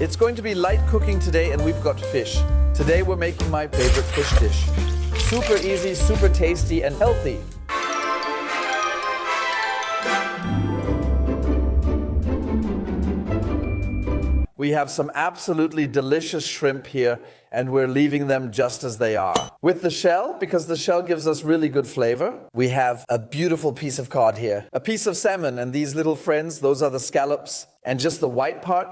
It's going to be light cooking today and we've got fish. Today we're making my favorite fish dish. Super easy, super tasty and healthy. We have some absolutely delicious shrimp here and we're leaving them just as they are. With the shell, because the shell gives us really good flavor, we have a beautiful piece of cod here. A piece of salmon and these little friends, those are the scallops and just the white part.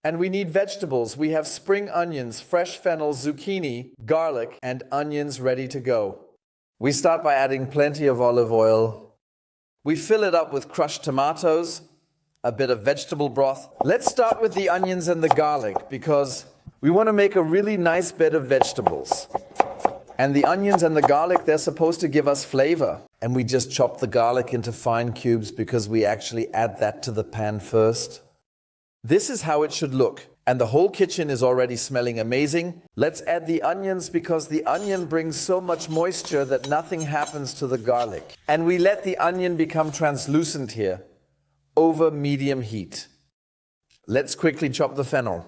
And we need vegetables. We have spring onions, fresh fennel, zucchini, garlic, and onions ready to go. We start by adding plenty of olive oil. We fill it up with crushed tomatoes, a bit of vegetable broth. Let's start with the onions and the garlic because we want to make a really nice bed of vegetables. And the onions and the garlic, they're supposed to give us flavor. And we just chop the garlic into fine cubes because we actually add that to the pan first. This is how it should look. And the whole kitchen is already smelling amazing. Let's add the onions because the onion brings so much moisture that nothing happens to the garlic. And we let the onion become translucent here over medium heat. Let's quickly chop the fennel.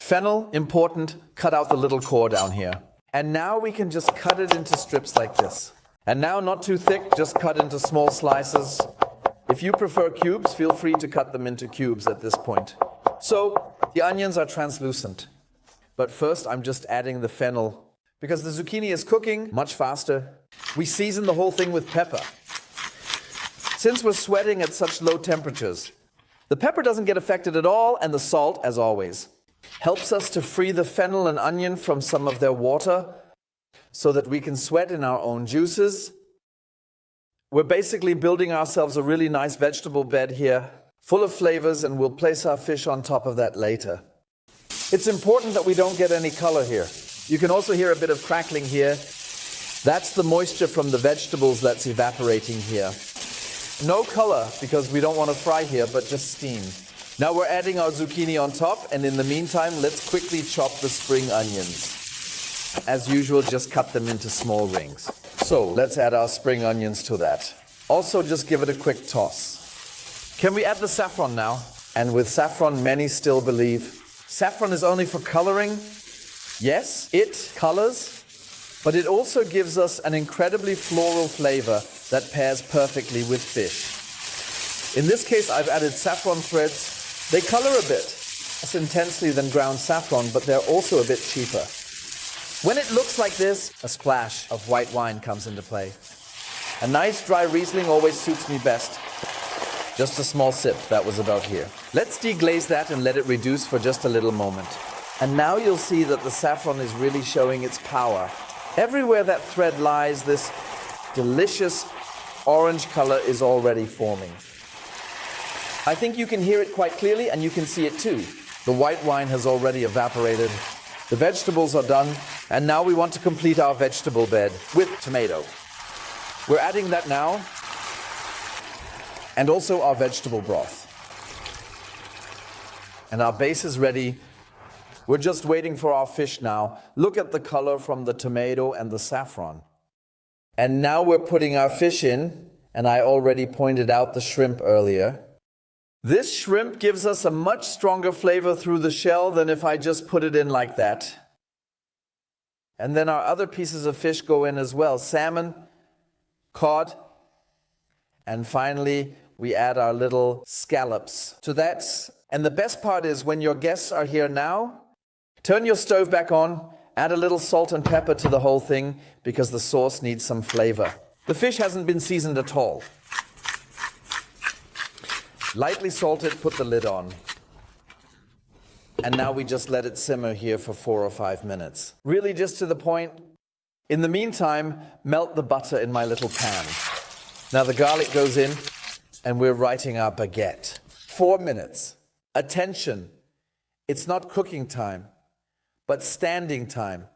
Fennel, important, cut out the little core down here. And now we can just cut it into strips like this. And now not too thick, just cut into small slices. If you prefer cubes, feel free to cut them into cubes at this point. So the onions are translucent. But first I'm just adding the fennel. Because the zucchini is cooking much faster, we season the whole thing with pepper. Since we're sweating at such low temperatures, the pepper doesn't get affected at all, and the salt, as always, helps us to free the fennel and onion from some of their water so that we can sweat in our own juices. We're basically building ourselves a really nice vegetable bed here, full of flavors, and we'll place our fish on top of that later. It's important that we don't get any color here. You can also hear a bit of crackling here. That's the moisture from the vegetables that's evaporating here. No color, because we don't want to fry here, but just steam. Now we're adding our zucchini on top, and in the meantime, let's quickly chop the spring onions. As usual, just cut them into small rings. So let's add our spring onions to that. Also, just give it a quick toss. Can we add the saffron now? And with saffron, many still believe saffron is only for coloring. Yes, it colors, but it also gives us an incredibly floral flavor that pairs perfectly with fish. In this case, I've added saffron threads. They color a bit less intensely than ground saffron, but they're also a bit cheaper. When it looks like this, a splash of white wine comes into play. A nice dry Riesling always suits me best. Just a small sip, that was about here. Let's deglaze that and let it reduce for just a little moment. And now you'll see that the saffron is really showing its power. Everywhere that thread lies, this delicious orange color is already forming. I think you can hear it quite clearly, and you can see it too. The white wine has already evaporated. The vegetables are done, and now we want to complete our vegetable bed with tomato. We're adding that now, and also our vegetable broth. And our base is ready. We're just waiting for our fish now. Look at the color from the tomato and the saffron. And now we're putting our fish in, and I already pointed out the shrimp earlier. This shrimp gives us a much stronger flavor through the shell than if I just put it in like that. And then our other pieces of fish go in as well. Salmon, cod, and finally we add our little scallops to that. And the best part is when your guests are here now, turn your stove back on, add a little salt and pepper to the whole thing because the sauce needs some flavor. The fish hasn't been seasoned at all. Lightly salted, put the lid on. And now we just let it simmer here for 4 or 5 minutes. Really just to the point. In the meantime, melt the butter in my little pan. Now the garlic goes in and we're writing our baguette. 4 minutes. Attention, it's not cooking time, but standing time.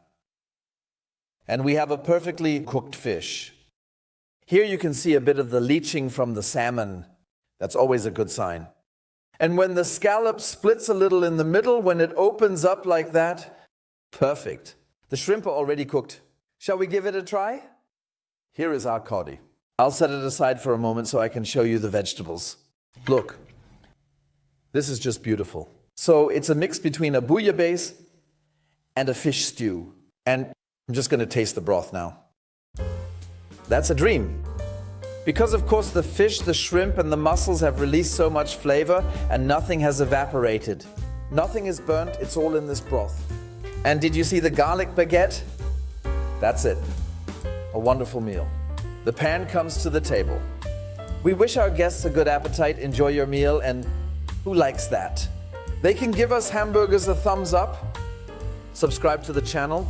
And we have a perfectly cooked fish. Here you can see a bit of the leaching from the salmon. That's always a good sign. And when the scallop splits a little in the middle, when it opens up like that, perfect. The shrimp are already cooked. Shall we give it a try? Here is our coddy. I'll set it aside for a moment so I can show you the vegetables. Look, this is just beautiful. So it's a mix between a bouillabaisse and a fish stew. And I'm just going to taste the broth now. That's a dream. Because of course the fish, the shrimp and the mussels have released so much flavor and nothing has evaporated. Nothing is burnt, it's all in this broth. And did you see the garlic baguette? That's it. A wonderful meal. The pan comes to the table. We wish our guests a good appetite, enjoy your meal, and who likes that? They can give us hamburgers a thumbs up, subscribe to the channel,